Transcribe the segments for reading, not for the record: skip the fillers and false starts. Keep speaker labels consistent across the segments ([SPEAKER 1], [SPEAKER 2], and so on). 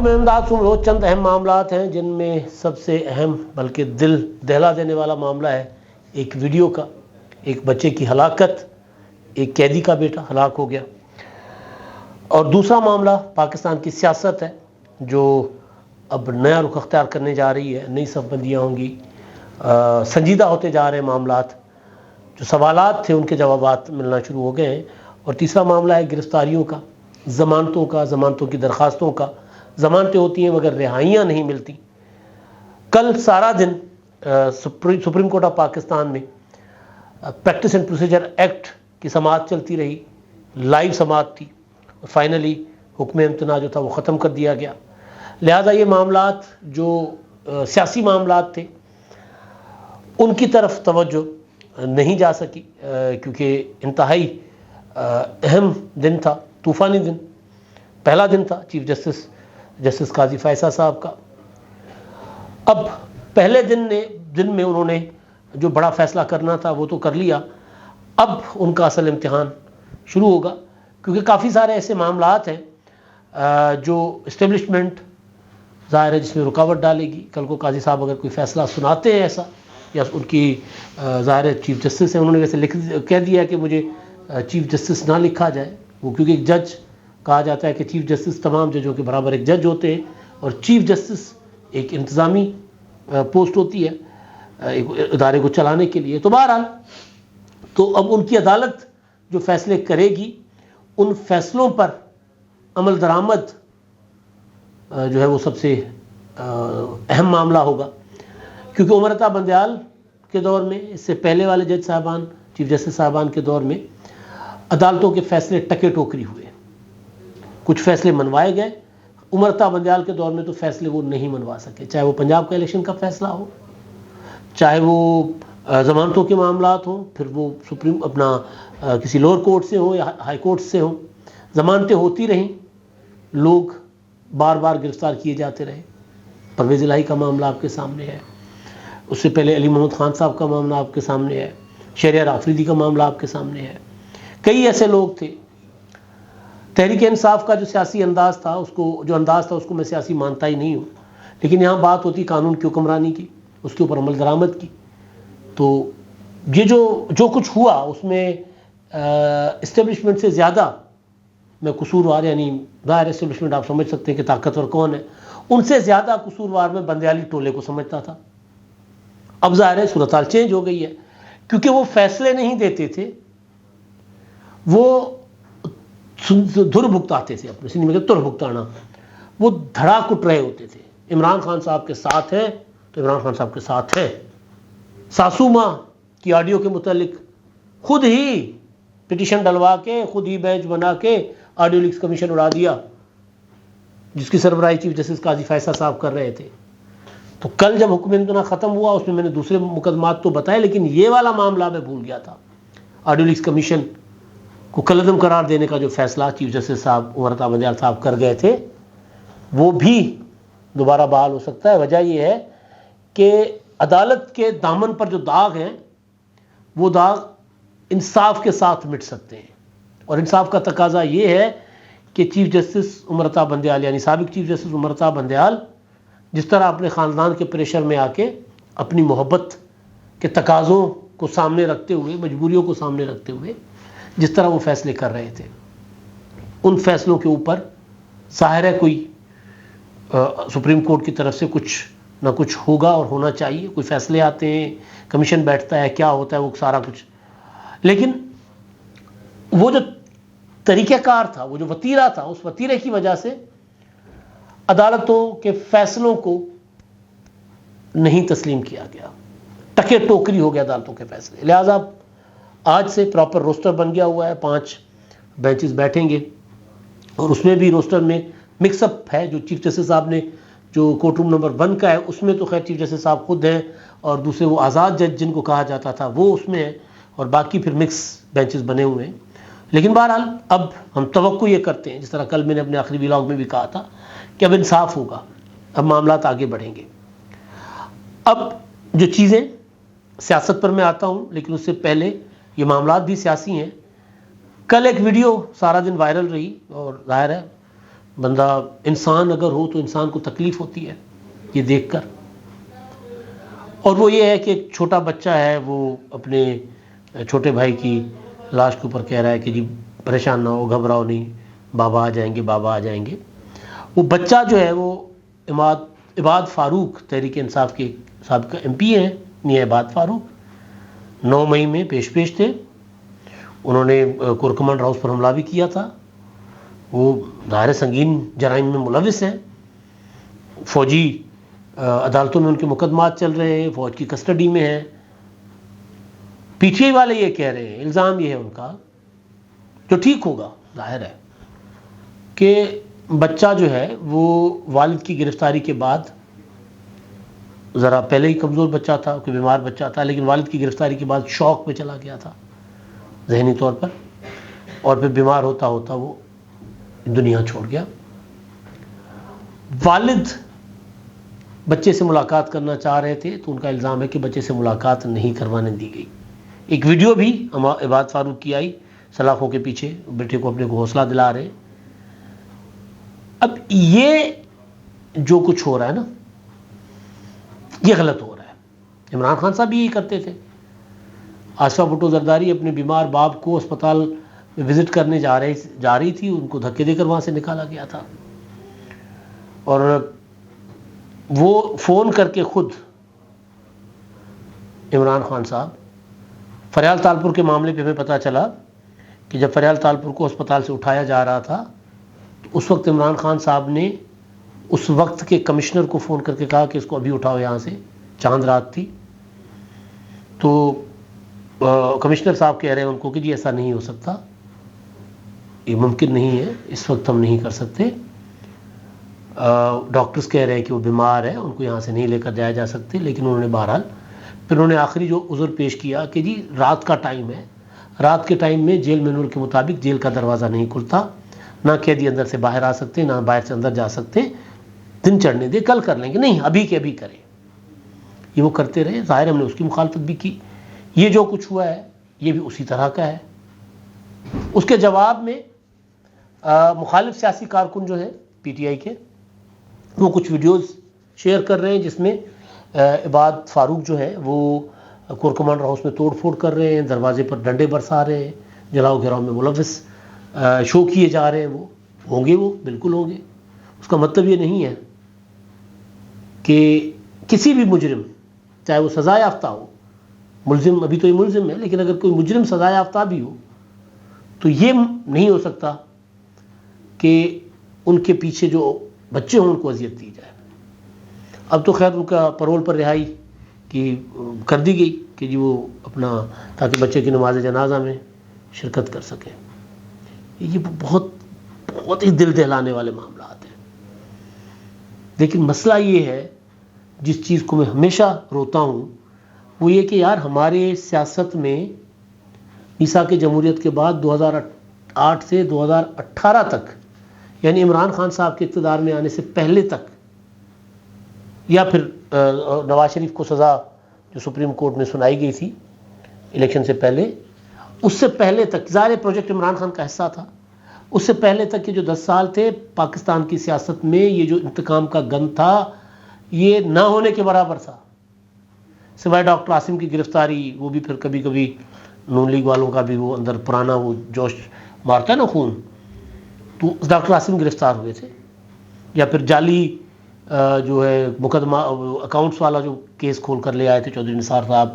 [SPEAKER 1] حکم امداد سے وہ چند اہم معاملات ہیں جن میں سب سے اہم بلکہ دل دہلا دینے والا معاملہ ہے ایک ویڈیو کا، ایک بچے کی ہلاکت، ایک قیدی کا بیٹا ہلاک ہو گیا، اور دوسرا معاملہ پاکستان کی سیاست ہے جو اب نیا رخ اختیار کرنے جا رہی ہے، نئی صف بندیاں ہوں گی، سنجیدہ ہوتے جا رہے ہیں معاملات، جو سوالات تھے ان کے جوابات ملنا شروع ہو گئے ہیں، اور تیسرا معاملہ ہے گرفتاریوں کا، ضمانتوں کا، ضمانتوں کی درخواستوں کا، ضمانتیں ہوتی ہیں مگر رہائیاں نہیں ملتی۔ کل سارا دن سپریم کورٹ آف پاکستان میں پریکٹس اینڈ پروسیجر ایکٹ کی سماعت چلتی رہی، لائیو سماعت تھی، اور فائنلی حکم امتناع جو تھا وہ ختم کر دیا گیا۔ لہذا یہ معاملات جو سیاسی معاملات تھے ان کی طرف توجہ نہیں جا سکی، کیونکہ انتہائی اہم دن تھا، طوفانی دن، پہلا دن تھا چیف جسٹس قاضی فیصل صاحب کا۔ اب پہلے دن میں انہوں نے جو بڑا فیصلہ کرنا تھا وہ تو کر لیا، اب ان کا اصل امتحان شروع ہوگا، کیونکہ کافی سارے ایسے معاملات ہیں جو اسٹیبلشمنٹ ظاہر ہے جس میں رکاوٹ ڈالے گی۔ کل کو قاضی صاحب اگر کوئی فیصلہ سناتے ہیں ایسا، یا ان کی ظاہر ہے چیف جسٹس ہیں، انہوں نے ویسے کہہ دیا کہ مجھے چیف جسٹس نہ لکھا جائے، وہ کیونکہ ایک جج کہا جاتا ہے کہ چیف جسٹس تمام ججوں کے برابر ایک جج ہوتے ہیں، اور چیف جسٹس ایک انتظامی پوسٹ ہوتی ہے ایک ادارے کو چلانے کے لیے۔ تو بہرحال تو اب ان کی عدالت جو فیصلے کرے گی ان فیصلوں پر عمل درآمد جو ہے وہ سب سے اہم معاملہ ہوگا، کیونکہ عمر عطا بندیال کے دور میں، اس سے پہلے والے جج صاحبان، چیف جسٹس صاحبان کے دور میں عدالتوں کے فیصلے ٹکے ٹوکری ہوئے، کچھ فیصلے منوائے گئے۔ عمر عطا بندیال کے دور میں تو فیصلے وہ نہیں منوا سکے، چاہے وہ پنجاب کا الیکشن کا فیصلہ ہو، چاہے وہ ضمانتوں کے معاملات ہوں، پھر وہ سپریم کسی لوور کورٹ سے ہوں یا ہائی کورٹ سے ہوں، ضمانتیں ہوتی رہیں، لوگ بار بار گرفتار کیے جاتے رہے۔ پرویز الہی کا معاملہ آپ کے سامنے ہے، اس سے پہلے علی محمد خان صاحب کا معاملہ آپ کے سامنے ہے، شہریار آفریدی کا معاملہ آپ کے سامنے ہے۔ کئی ایسے لوگ تھے۔ تحریک انصاف کا جو سیاسی انداز تھا اس کو میں سیاسی مانتا ہی نہیں ہوں، لیکن یہاں بات ہوتی قانون کی حکمرانی کی، اس کے اوپر عمل درآمد کی۔ تو یہ جو کچھ ہوا اس میں اسٹیبلشمنٹ سے زیادہ میں قصوروار، یعنی ظاہر اسٹیبلشمنٹ آپ سمجھ سکتے ہیں کہ طاقتور کون ہے، ان سے زیادہ قصوروار میں بندیالی ٹولے کو سمجھتا تھا۔ اب ظاہر ہے صورتحال چینج ہو گئی ہے، کیونکہ وہ فیصلے نہیں دیتے تھے، وہ دھر بھگتاتے تھے، اپنے سندھ میں تر بھگتانا، وہ دھڑا کٹ رہے ہوتے تھے۔ عمران خان صاحب کے ساتھ ہیں تو عمران خان صاحب کے ساتھ ہیں۔ ساسو ماں کی آڈیو کے متعلق خود ہی پٹیشن ڈلوا کے، خود ہی بینچ بنا کے آڈیو لیکس کمیشن اڑا دیا، جس کی سربراہی چیف جسٹس قاضی فیصل صاحب کر رہے تھے۔ تو کل جب حکم امتناع ختم ہوا اس میں نے دوسرے مقدمات تو بتائے، لیکن یہ والا معاملہ میں بھول گیا تھا۔ آڈیو لیکس کمیشن کو کالعدم قرار دینے کا جو فیصلہ چیف جسٹس صاحب عمر عطا بندیال صاحب کر گئے تھے وہ بھی دوبارہ بحال ہو سکتا ہے۔ وجہ یہ ہے کہ عدالت کے دامن پر جو داغ ہیں وہ داغ انصاف کے ساتھ مٹ سکتے ہیں، اور انصاف کا تقاضا یہ ہے کہ چیف جسٹس عمر عطا بندیال، یعنی سابق چیف جسٹس عمر عطا بندیال، جس طرح اپنے خاندان کے پریشر میں آ کے اپنی محبت کے تقاضوں کو سامنے رکھتے ہوئے، مجبوریوں کو سامنے رکھتے ہوئے جس طرح وہ فیصلے کر رہے تھے، ان فیصلوں کے اوپر ظاہر ہے کوئی سپریم کورٹ کی طرف سے کچھ نہ کچھ ہوگا اور ہونا چاہیے۔ کوئی فیصلے آتے ہیں، کمیشن بیٹھتا ہے، کیا ہوتا ہے وہ سارا کچھ، لیکن وہ جو طریقہ کار تھا، وہ جو وتیرہ تھا، اس وتیرے کی وجہ سے عدالتوں کے فیصلوں کو نہیں تسلیم کیا گیا، ٹکے ٹوکری ہو گیا عدالتوں کے فیصلے۔ لہذا آج سے پراپر روسٹر بن گیا ہوا ہے، 5 بینچز بیٹھیں گے، اور اس میں بھی روسٹر میں مکس اپ ہے۔ جو چیف جسٹس صاحب نے جو کورٹ روم نمبر 1 کا ہے اس میں تو خیر چیف جسٹس صاحب خود ہیں، اور دوسرے وہ آزاد جج جن کو کہا جاتا تھا وہ اس میں ہے، اور باقی پھر مکس بینچز بنے ہوئے ہیں۔ لیکن بہرحال اب ہم توقع یہ کرتے ہیں، جس طرح کل میں نے اپنے آخری ولاگ میں بھی کہا تھا، کہ اب انصاف ہوگا، اب معاملات آگے بڑھیں گے۔ اب جو چیزیں سیاست پر میں آتا ہوں، لیکن اس سے پہلے یہ معاملات بھی سیاسی ہیں۔ کل ایک ویڈیو سارا دن وائرل رہی، اور ظاہر ہے بندہ انسان اگر ہو تو انسان کو تکلیف ہوتی ہے یہ دیکھ کر. اور وہ یہ ہے کہ ایک چھوٹا بچہ ہے وہ اپنے چھوٹے بھائی کی لاش کے اوپر کہہ رہا ہے کہ جی پریشان نہ ہو، گھبراؤ نہیں، بابا آ جائیں گے، بابا آ جائیں گے. وہ بچہ جو ہے وہ عباد فاروق تحریک انصاف کے سابقہ ایم پی ہیں، میاں عباد فاروق 9 مئی میں پیش تھے. انہوں نے کور کمانڈر ہاؤس پر حملہ بھی کیا تھا. وہ ظاہر سنگین جرائم میں ملوث ہیں. فوجی عدالتوں میں ان کے مقدمات چل رہے ہیں، فوج کی کسٹڈی میں ہیں. پی ٹی آئی والے یہ کہہ رہے ہیں، الزام یہ ہے ان کا، جو ٹھیک ہوگا ظاہر ہے، کہ بچہ جو ہے وہ والد کی گرفتاری کے بعد، ذرا پہلے ہی کمزور بچہ تھا، کوئی بیمار بچہ تھا، لیکن والد کی گرفتاری کے بعد شوق میں چلا گیا تھا ذہنی طور پر، اور پھر بیمار ہوتا ہوتا وہ دنیا چھوڑ گیا. والد بچے سے ملاقات کرنا چاہ رہے تھے تو ان کا الزام ہے کہ بچے سے ملاقات نہیں کروانے دی گئی. ایک ویڈیو بھی عباد فاروق کی آئی سلاخوں کے پیچھے بیٹے کو اپنے کو حوصلہ دلا رہے. اب یہ جو کچھ ہو رہا ہے نا، یہ غلط ہو رہا ہے. عمران خان صاحب بھی یہی کرتے تھے. آصفہ بھٹو زرداری اپنے بیمار باپ کو اسپتال میں وزٹ کرنے جا رہی تھی، ان کو دھکے دے کر وہاں سے نکالا گیا تھا. اور وہ فون کر کے خود عمران خان صاحب، فریال تالپور کے معاملے پہ ہمیں پتہ چلا کہ جب فریال تالپور کو اسپتال سے اٹھایا جا رہا تھا تو اس وقت عمران خان صاحب نے اس وقت کے کمشنر کو فون کر کے کہا کہ اس کو ابھی اٹھاؤ یہاں سے، چاند رات تھی. تو کمشنر صاحب کہہ رہے ہیں ان کو کہ جی ایسا نہیں ہو سکتا، یہ ممکن نہیں ہے، اس وقت ہم نہیں کر سکتے. ڈاکٹرز کہہ رہے ہیں کہ وہ بیمار ہے، ان کو یہاں سے نہیں لے کر جایا جا سکتے. لیکن انہوں نے بہرحال پھر انہوں نے آخری جو عذر پیش کیا کہ جی رات کا ٹائم ہے، رات کے ٹائم میں جیل مینول کے مطابق جیل کا دروازہ نہیں کھلتا، نہ قیدی اندر سے باہر آ سکتے، نہ باہر سے اندر جا سکتے، دن چڑھنے دے، کل کر لیں گے. نہیں، ابھی کے ابھی کریں. یہ وہ کرتے رہے. ظاہر ہم نے اس کی مخالفت بھی کی. یہ جو کچھ ہوا ہے یہ بھی اسی طرح کا ہے. اس کے جواب میں مخالف سیاسی کارکن جو ہے پی ٹی آئی کے، وہ کچھ ویڈیوز شیئر کر رہے ہیں جس میں عباد فاروق جو ہے وہ کور کمانڈر ہاؤس میں توڑ پھوڑ کر رہے ہیں، دروازے پر ڈنڈے برسا رہے ہیں، جلاؤ گھراؤ میں ملوث شو کیے جا رہے ہیں. وہ ہوں گے، وہ بالکل ہوں گے. اس کا مطلب یہ نہیں ہے کہ کسی بھی مجرم، چاہے وہ سزا یافتہ ہو، ملزم ابھی تو یہ ملزم ہے، لیکن اگر کوئی مجرم سزا یافتہ بھی ہو تو یہ نہیں ہو سکتا کہ ان کے پیچھے جو بچے ہوں ان کو اذیت دی جائے. اب تو خیر ان کا پرول پر رہائی کی کر دی گئی کہ جی وہ اپنا، تاکہ بچے کی نماز جنازہ میں شرکت کر سکیں. یہ بہت ہی دل دہلانے والے معاملات ہیں. لیکن مسئلہ یہ ہے، جس چیز کو میں ہمیشہ روتا ہوں، وہ یہ کہ یار ہمارے سیاست میں میثاق جمہوریت کے بعد 2008 سے 2018 تک، یعنی عمران خان صاحب کے اقتدار میں آنے سے پہلے تک، یا پھر نواز شریف کو سزا جو سپریم کورٹ میں سنائی گئی تھی الیکشن سے پہلے، اس سے پہلے تک، ظاہر پروجیکٹ عمران خان کا حصہ تھا، اس سے پہلے تک کے جو 10 سال تھے پاکستان کی سیاست میں، یہ جو انتقام کا گن تھا یہ نہ ہونے کے برابر تھا. سوائے ڈاکٹر عاصم کی گرفتاری، وہ بھی پھر کبھی کبھی نون لیگ والوں کا بھی وہ اندر پرانا وہ جوش مارتا ہے نا خون، تو ڈاکٹر عاصم گرفتار ہوئے تھے. یا پھر جعلی جو ہے مقدمہ اکاؤنٹس والا جو کیس کھول کر لے آئے تھے چودھری نثار صاحب،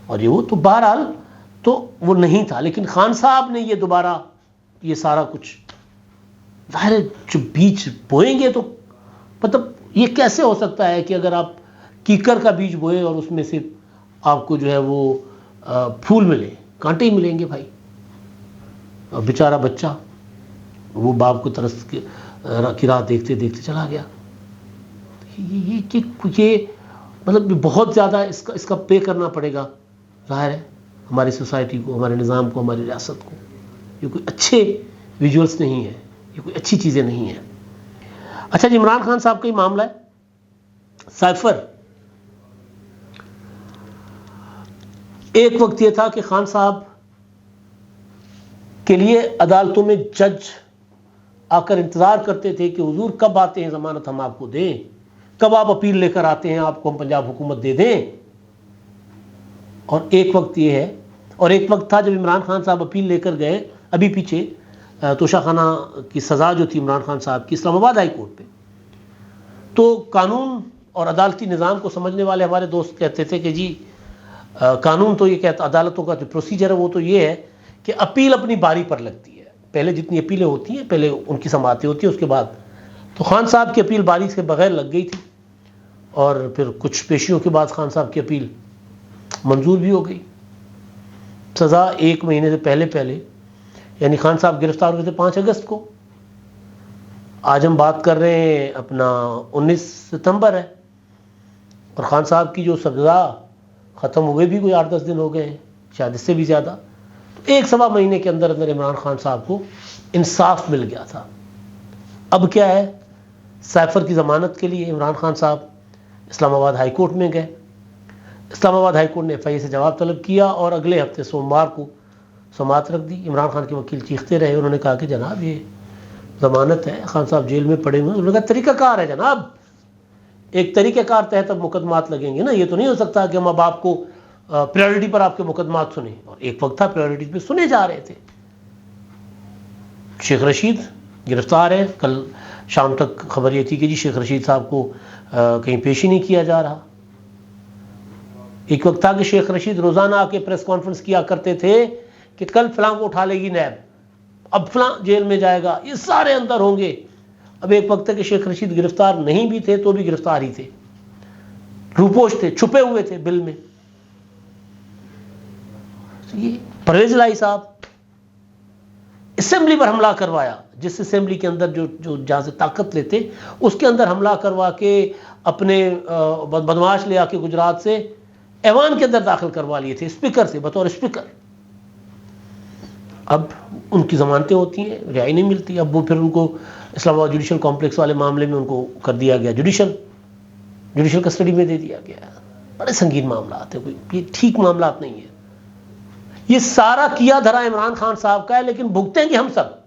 [SPEAKER 1] اور یہ وہ تو بہرحال تو وہ نہیں تھا. لیکن خان صاحب نے یہ دوبارہ یہ سارا کچھ، ظاہر جو بیج بوئیں گے تو مطلب یہ کیسے ہو سکتا ہے کہ اگر آپ کیکر کا بیج بوئے اور اس میں سے آپ کو جو ہے وہ پھول ملے، کانٹے ہی ملیں گے بھائی. بیچارہ بچہ وہ باپ کو ترس کی راہ دیکھتے دیکھتے چلا گیا. یہ مطلب بہت زیادہ اس کا پے کرنا پڑے گا ظاہر ہے ہماری سوسائٹی کو، ہمارے نظام کو، ہماری ریاست کو. یہ کوئی اچھے ویژولز نہیں ہیں، یہ کوئی اچھی چیزیں نہیں ہیں. اچھا جی، عمران خان صاحب کا ہی معاملہ ہے. سائفر، ایک وقت یہ تھا کہ خان صاحب کے لیے عدالتوں میں جج آ کر انتظار کرتے تھے کہ حضور کب آتے ہیں ضمانت ہم آپ کو دیں، کب آپ اپیل لے کر آتے ہیں آپ کو ہم پنجاب حکومت دے دیں. اور ایک وقت یہ ہے، اور ایک وقت تھا جب عمران خان صاحب اپیل لے کر گئے ابھی پیچھے توشہ خانہ کی سزا جو تھی عمران خان صاحب کی اسلام آباد ہائی کورٹ پہ، تو قانون اور عدالتی نظام کو سمجھنے والے ہمارے دوست کہتے تھے کہ جی قانون تو یہ کہتا، عدالتوں کا جو پروسیجر ہے وہ تو یہ ہے کہ اپیل اپنی باری پر لگتی ہے، پہلے جتنی اپیلیں ہوتی ہیں پہلے ان کی سماعتیں ہوتی ہیں، اس کے بعد تو خان صاحب کی اپیل باری سے بغیر لگ گئی تھی، اور پھر کچھ پیشیوں کے بعد خان صاحب کی اپیل منظور بھی ہو گئی. سزا 1 مہینے سے پہلے یعنی خان صاحب گرفتار ہوئے تھے 5 اگست کو، آج ہم بات کر رہے ہیں اپنا 19 ستمبر ہے، اور خان صاحب کی جو سزا ختم ہوئے بھی کوئی 8-10 دن ہو گئے ہیں، شاید اس سے بھی زیادہ. تو 1-1.25 مہینے کے اندر عمران خان صاحب کو انصاف مل گیا تھا. اب کیا ہے، سائفر کی ضمانت کے لیے عمران خان صاحب اسلام آباد ہائی کورٹ میں گئے. اسلام آباد ہائی کورٹ نے FIA سے جواب طلب کیا اور اگلے ہفتے سوموار کو سماعت رکھ دی. عمران خان کے وکیل چیختے رہے، انہوں نے کہا کہ جناب یہ ضمانت ہے، خان صاحب جیل میں پڑے ہوئے. انہوں نے کہا طریقہ کار ہے جناب، ایک طریقہ کار تحت اب مقدمات لگیں گے نا، یہ تو نہیں ہو سکتا کہ ہم اب آپ کو پریورٹی پر آپ کے مقدمات سنیں. اور ایک وقت تھا پریورٹی پہ سنے جا رہے تھے. شیخ رشید گرفتار ہے، کل شام تک خبر یہ تھی کہ جی شیخ رشید صاحب کو کہیں پیش ہی نہیں کیا جا رہا. ایک وقت تھا کہ شیخ رشید روزانہ آ کے پریس کانفرنس کیا کرتے تھے کہ کل فلاں کو اٹھا لے گی نیب، اب فلاں جیل میں جائے گا، یہ سارے اندر ہوں گے. اب ایک وقت ہے کہ شیخ رشید گرفتار نہیں بھی تھے تو بھی گرفتار ہی تھے، روپوش تھے، چھپے ہوئے تھے بل میں. یہ پرویز الہی صاحب اسمبلی پر حملہ کروایا، جس اسمبلی کے اندر جو جہاں سے طاقت لیتے اس کے اندر حملہ کروا کے اپنے بدمعاش لے آ کے گجرات سے ایوان کے اندر داخل کروا لیے تھے اسپیکر سے، بطور اسپیکر. اب ان کی ضمانتیں ہوتی ہیں، رہائی نہیں ملتی. اب وہ پھر ان کو اسلام آباد جوڈیشل کمپلیکس والے معاملے میں ان کو کر دیا گیا جوڈیشل کسٹڈی میں دے دیا گیا. بڑے سنگین معاملات ہیں، کوئی یہ ٹھیک معاملات نہیں ہیں. یہ سارا کیا دھرا عمران خان صاحب کا ہے، لیکن بھگتیں گے ہم سب.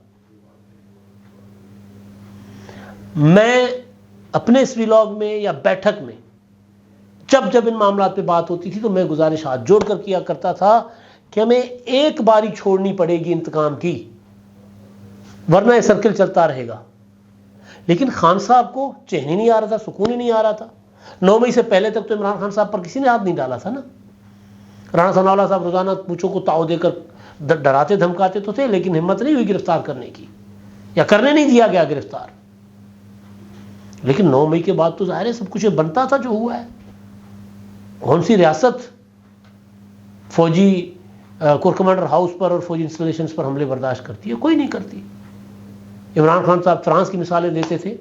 [SPEAKER 1] میں اپنے اس ویلاگ میں یا بیٹھک میں جب ان معاملات پہ بات ہوتی تھی تو میں گزارش ہاتھ جوڑ کر کیا کرتا تھا کہ ہمیں ایک باری چھوڑنی پڑے گی انتقام کی، ورنہ یہ سرکل چلتا رہے گا. لیکن خان صاحب کو چین ہی نہیں آ رہا تھا، سکون ہی نہیں آ رہا تھا. 9 مئی سے پہلے تک تو عمران خان صاحب پر کسی نے ہاتھ نہیں ڈالا تھا نا. رانا ثناء اللہ صاحب روزانہ پوچھوں کو تاؤ دے کر ڈراتے دھمکاتے تو تھے، لیکن ہمت نہیں ہوئی گرفتار کرنے کی، یا کرنے نہیں دیا گیا گرفتار. لیکن 9 مئی کے بعد تو ظاہر ہے سب کچھ بنتا تھا جو ہوا ہے. کون سی ریاست فوجی کور کمانڈر ہاؤس پر اور فوجی انسٹالیشنز پر حملے برداشت کرتی ہے؟ کوئی نہیں کرتی. عمران خان صاحب فرانس کی مثالیں دیتے تھے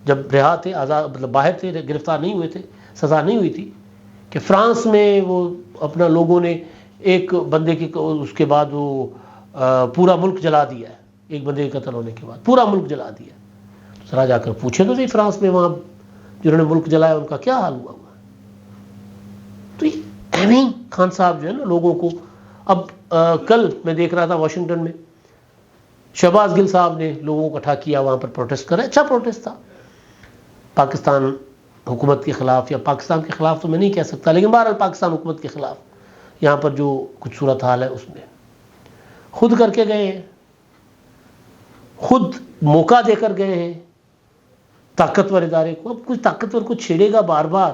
[SPEAKER 1] جب رہا تھے، آزاد مطلب باہر تھے، گرفتار نہیں ہوئے تھے، سزا نہیں ہوئی تھی، کہ فرانس میں وہ اپنا لوگوں نے ایک بندے کی اس کے بعد وہ پورا ملک جلا دیا ہے. ایک بندے کے قتل ہونے کے بعد پورا ملک جلا دیا. ذرا جا کر پوچھیں تو صحیح فرانس میں وہاں جنہوں نے ملک جلایا ان کا کیا حال ہوا. تو یہ خان صاحب جو ہے نا لوگوں کو، اب کل میں دیکھ رہا تھا واشنگٹن میں شہباز گل صاحب نے لوگوں کو اکٹھا کیا، وہاں پر پروٹیسٹ کرا. اچھا پروٹیسٹ تھا پاکستان حکومت کے خلاف، یا پاکستان کے خلاف تو میں نہیں کہہ سکتا، لیکن بہرحال پاکستان حکومت کے خلاف یہاں پر جو کچھ صورتحال ہے اس میں خود کر کے گئے ہیں، خود موقع دے کر گئے ہیں طاقتور ادارے کو. اب کچھ طاقتور کو چھیڑے گا بار بار،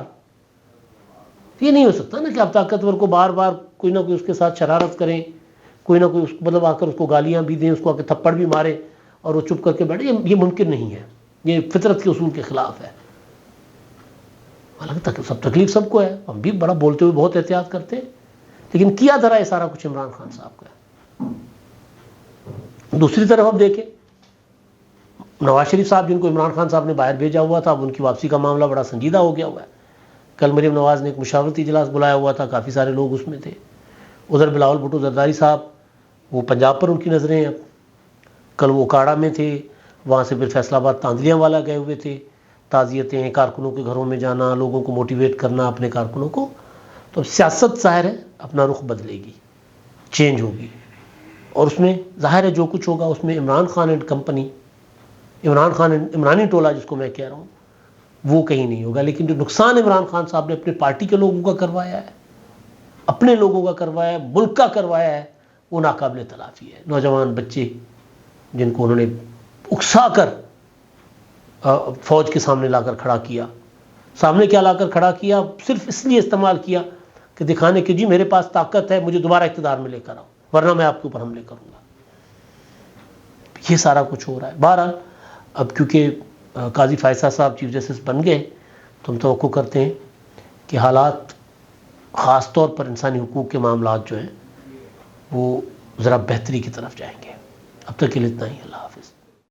[SPEAKER 1] یہ نہیں ہو سکتا نا کہ آپ طاقتور کو بار بار کوئی نہ کوئی اس کے ساتھ شرارت کریں، کوئی نہ کوئی مطلب آ کر اس کو گالیاں بھی دیں، اس کو آ کے تھپڑ بھی مارے اور وہ چپ کر کے بیٹھے. یہ ممکن نہیں ہے، یہ فطرت کے اصول کے خلاف ہے. حالانکہ سب تکلیف سب کو ہے، ہم بھی بڑا بولتے ہوئے بہت احتیاط کرتے ہیں، لیکن کیا دھرا یہ سارا کچھ عمران خان صاحب کا ہے. دوسری طرف اب دیکھیں نواز شریف صاحب جن کو عمران خان صاحب نے باہر بھیجا ہوا تھا، اب ان کی واپسی کا معاملہ بڑا سنجیدہ ہو گیا ہوا ہے. کل مریم نواز نے ایک مشاورتی اجلاس بلایا ہوا تھا، کافی سارے لوگ اس میں تھے. ادھر بلاول بھٹو زرداری صاحب وہ پنجاب پر ان کی نظریں ہیں. کل وہ اکاڑا میں تھے، وہاں سے پھر فیصل آباد تاندلیاں والا گئے ہوئے تھے. تعزیتیں، کارکنوں کے گھروں میں جانا، لوگوں کو موٹیویٹ کرنا اپنے کارکنوں کو. تو سیاست ظاہر ہے اپنا رخ بدلے گی، چینج ہوگی، اور اس میں ظاہر ہے جو کچھ ہوگا اس میں عمران خان اینڈ کمپنی عمران خان عمرانی ٹولہ جس کو میں کہہ رہا ہوں وہ کہیں نہیں ہوگا، لیکن جو نقصان عمران خان صاحب نے اپنے پارٹی کے لوگوں کا کروایا ہے، اپنے لوگوں کا کروایا ہے، ملک کا کروایا ہے، وہ ناقابل تلافی ہے۔ نوجوان بچے جن کو انہوں نے اکسا کر فوج کے سامنے لا کر کھڑا کیا، سامنے کیا لا کر کھڑا کیا، صرف اس لیے استعمال کیا کہ دکھانے کہ جی میرے پاس طاقت ہے، مجھے دوبارہ اقتدار میں لے کر آؤ ورنہ میں آپ کے اوپر حملے کروں گا۔ یہ سارا کچھ ہو رہا ہے۔ بہرحال اب کیونکہ قاضی فائصہ صاحب چیف جسٹس بن گئے تو ہم توقع کرتے ہیں کہ حالات خاص طور پر انسانی حقوق کے معاملات جو ہیں وہ ذرا بہتری کی طرف جائیں گے۔ اب تک کے لیے اتنا ہی، اللہ حافظ۔